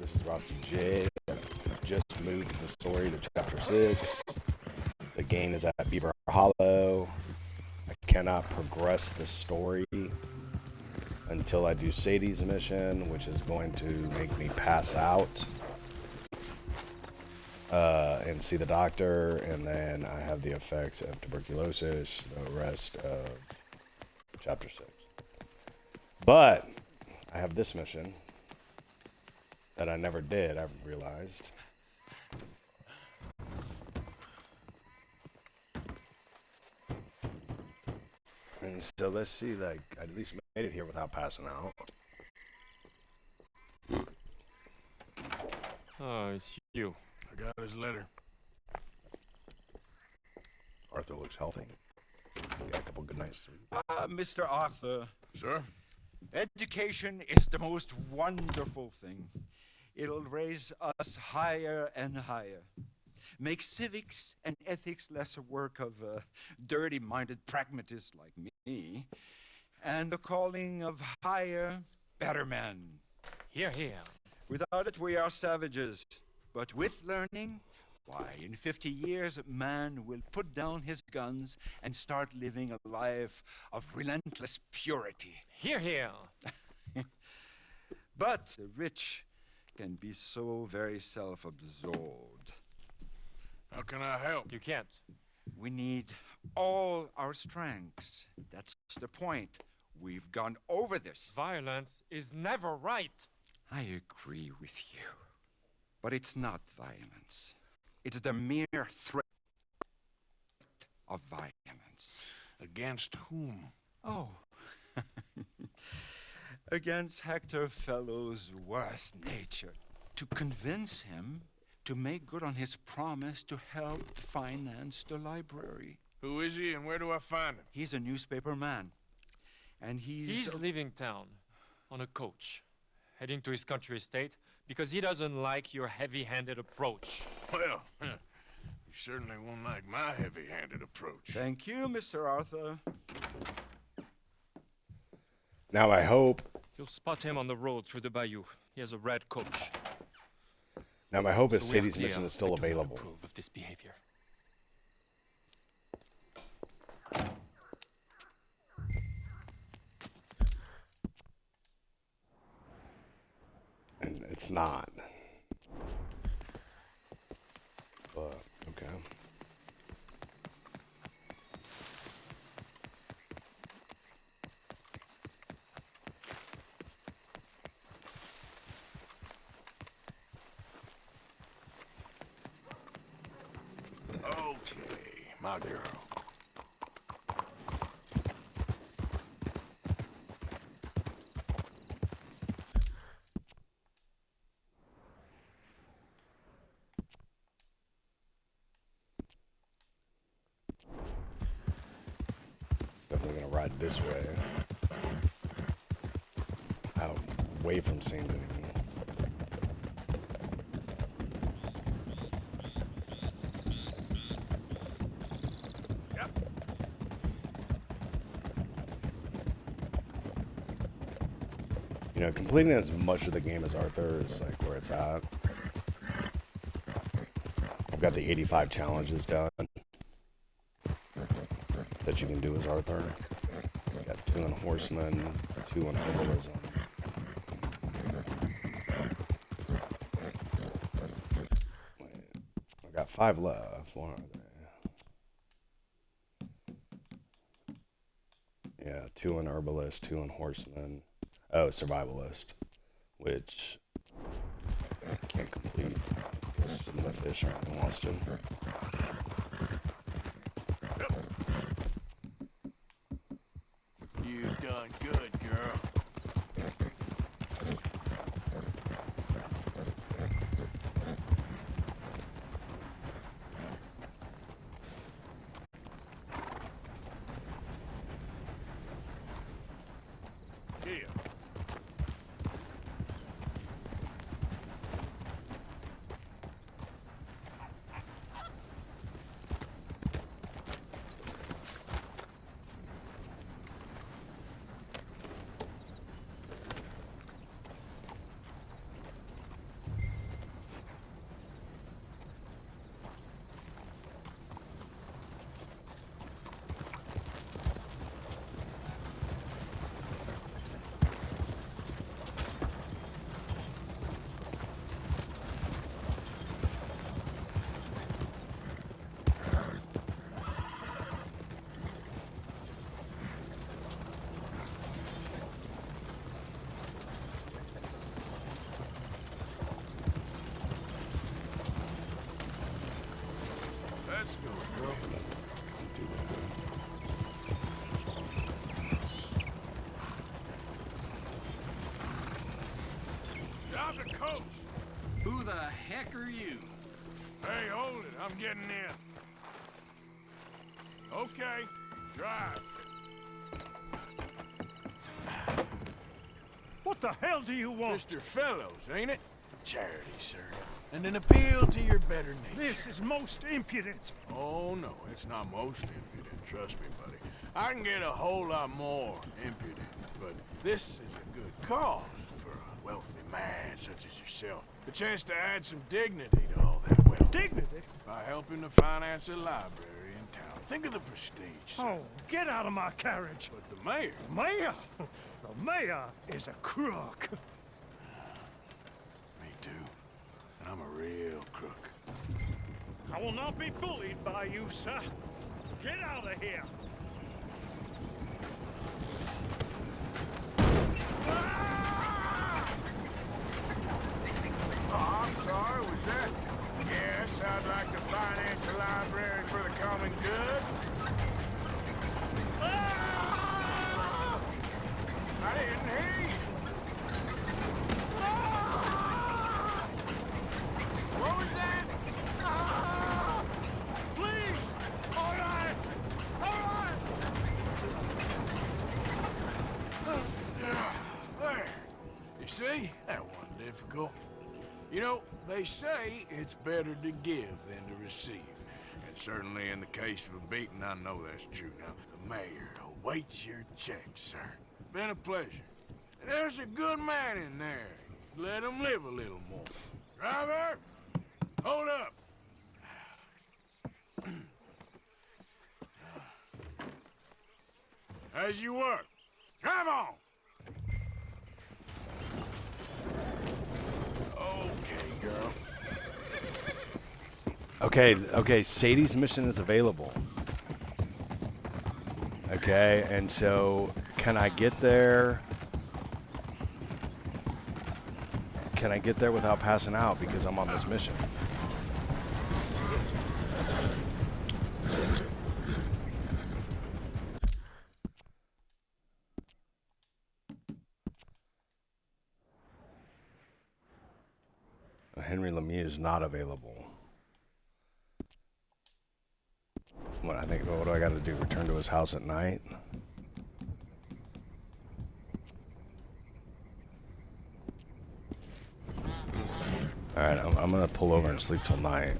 This is Rusty J. Just moved the story to chapter 6. The game is at Beaver Hollow. I cannot progress the story until I do Sadie's mission, which is going to make me pass out and see the doctor, and then I have the effects of tuberculosis the rest of chapter 6. But I have this mission that I never did, I've realized. And so let's see, like, I at least made it here without passing out. Oh, it's you. I got his letter. Arthur looks healthy. Got a couple good nights sleep. Mr. Arthur, Sir? education is the most wonderful thing. It'll raise us higher and higher. Make civics and ethics less a work of dirty-minded pragmatists like me, and the calling of higher, better men. Here, here. Without it, we are savages. But with learning, why, in 50 years, man will put down his guns and start living a life of relentless purity. Here, here. But the rich can be so very self-absorbed. How can I help? You can't. We need all our strengths. That's the point. We've gone over this. Violence is never right. I agree with you. But it's not violence. It's the mere threat of violence. Against whom? Oh. Against Hector Fellow's worst nature. To convince him to make good on his promise to help finance the library. Who is he and where do I find him? He's a newspaper man. And He's leaving town on a coach, heading to his country estate because he doesn't like your heavy-handed approach. Well, you certainly won't like my heavy-handed approach. Thank you, Mr. Arthur. Now I hope You'll spot him on the road through the bayou. He has a red coach. is So we are Sadie's clear. mission is I still do not available. approve of this behavior. And it's not. But, okay. Okay, my girl. Definitely gonna ride this way. Out, away from St. Denis. You know, completing as much of the game as Arthur is like where it's at. I've got the 85 challenges done that you can do as Arthur. Got 2 on Horseman, 2 on Herbalism. I've got 5 left. What are they? Yeah, 2 on Herbalist, 2 on Horseman. Oh, Survivalist, which I can't complete. The fish aren't in Austin. You done good, girl. Here. Let's go, girl. Stop the coach! Who the heck are you? Hey, hold it. I'm getting in. Okay, drive. What the hell do you want? Mr. Fellows, ain't it? Charity, sir. And an appeal to your better nature. This is most impudent. Oh, no, it's not most impudent. Trust me, buddy. I can get a whole lot more impudent. But this is a good cause for a wealthy man such as yourself. The chance to add some dignity to all that wealth. Dignity? By helping to finance a library in town. Think of the prestige, sir. Oh, get out of my carriage. But the mayor... Mayor? The mayor is a crook. Me too. And I'm a real crook. I will not be bullied by you, sir. Get out of here. Oh, I'm sorry, was that? Yes, I'd like to finance a library for the common good. Ah! I didn't hear you. Ah! What was that? Ah! Please! All right! All right! There. You see? That wasn't difficult. You know, they say it's better to give than to receive. And certainly in the case of a beating, I know that's true. Now, the mayor awaits your check, sir. Been a pleasure. There's a good man in there. Let him live a little more. Driver! Hold up! As you were. Drive on! Okay, girl. Okay, Sadie's mission is available. Okay, and so can I get there? Can I get there without passing out because I'm on this mission? Henry Lemieux is not available. What do I got to do? Return to his house at night? All right, I'm gonna pull over and sleep till night.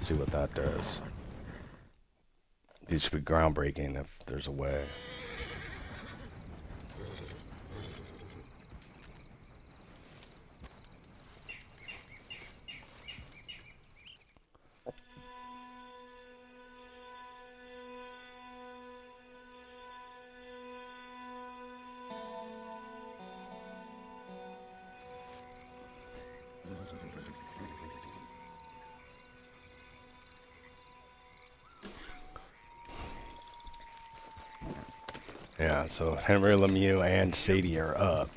See what that does. These should be groundbreaking if there's a way. Yeah, so Henry Lemieux and Sadie are up.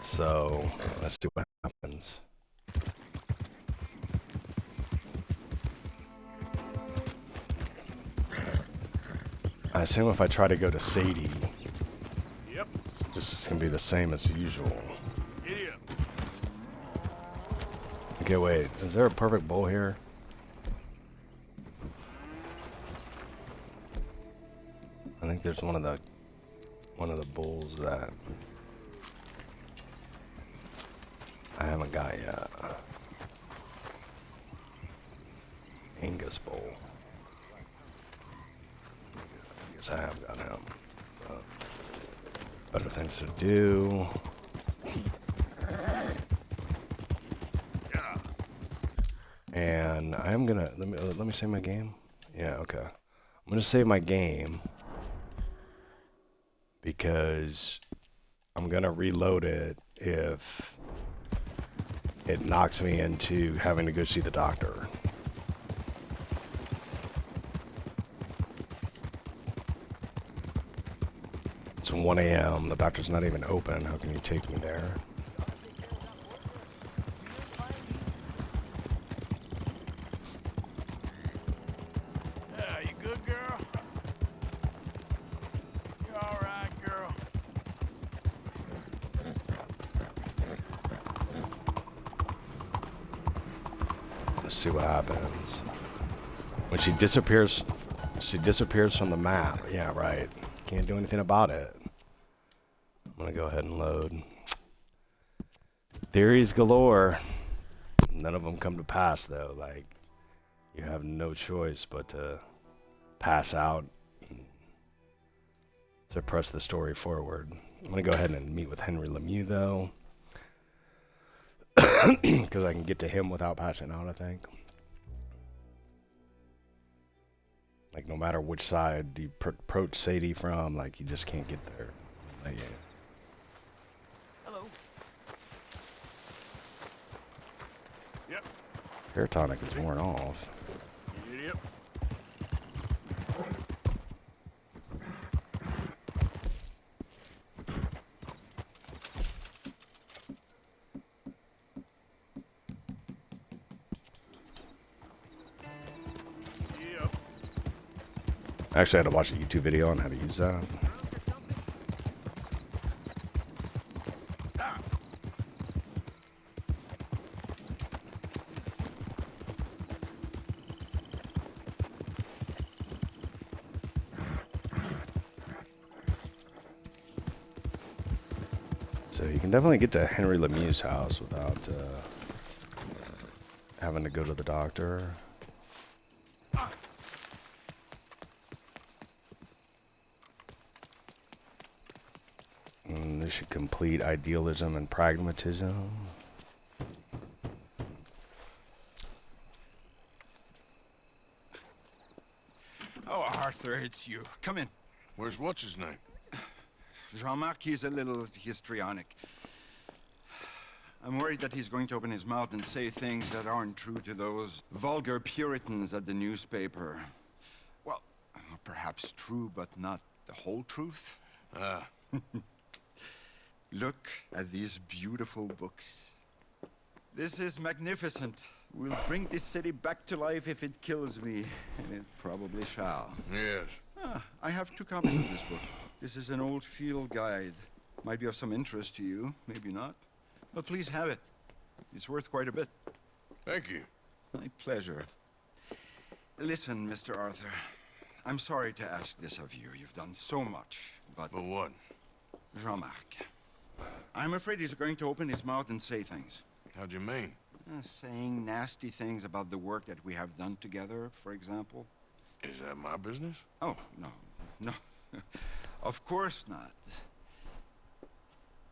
So let's see what happens. I assume if I try to go to Sadie, Yep. it's gonna be the same as usual. Idiot. Okay, wait, is there a perfect bowl here? I think there's one of the bulls that I haven't got yet. Angus bowl. I guess I have got him. Better things to do. And I am gonna let me save my game. Yeah, okay. I'm gonna save my game because I'm gonna reload it if it knocks me into having to go see the doctor. It's 1 a.m. The doctor's not even open. How can you take me there? Let's see what happens. When she disappears from the map. Yeah, right. Can't do anything about it. I'm gonna go ahead and load. Theories galore. None of them come to pass though. Like, you have no choice but to pass out and to press the story forward. I'm gonna go ahead and meet with Henry Lemieux though, because I can get to him without passing out, I think. Like, no matter which side you approach Sadie from, like, you just can't get there. Like, yeah. Hello. Yep. Hair tonic is worn off. Yep. Yep. Actually, I had to watch a YouTube video on how to use that. So you can definitely get to Henry Lemieux's house without having to go to the doctor. And this should complete Idealism and Pragmatism. Oh, Arthur, it's you. Come in. Where's what's-his-name? Jean-Marc, he's a little histrionic. I'm worried that he's going to open his mouth and say things that aren't true to those vulgar Puritans at the newspaper. Well, perhaps true, but not the whole truth. Look at these beautiful books. This is magnificent. We'll bring this city back to life if it kills me, and it probably shall. Yes. I have 2 copies of this book. This is an old field guide. Might be of some interest to you, maybe not. But please have it. It's worth quite a bit. Thank you. My pleasure. Listen, Mr. Arthur, I'm sorry to ask this of you. You've done so much, but... But what? Jean-Marc, I'm afraid he's going to open his mouth and say things. How'd you mean? Saying nasty things about the work that we have done together, for example. Is that my business? Oh, no. Of course not.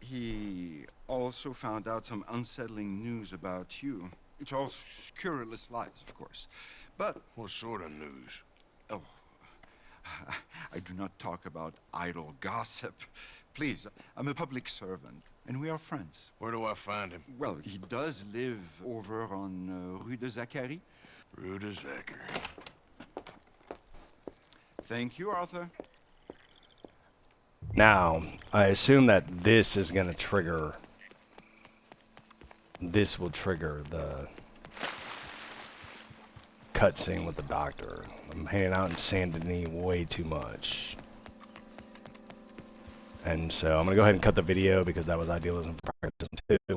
He also found out some unsettling news about you. It's all scurrilous lies, of course. But... What sort of news? Oh, I do not talk about idle gossip. Please, I'm a public servant, and we are friends. Where do I find him? Well, he does live over on Rue de Zaccharie. Rue de Zaccharie. Thank you, Arthur. Now, I assume that this is going to trigger... This will trigger the cutscene with the doctor. I'm hanging out in Saint Denis way too much. And so I'm going to go ahead and cut the video because that was Idealism Pragmatism 2.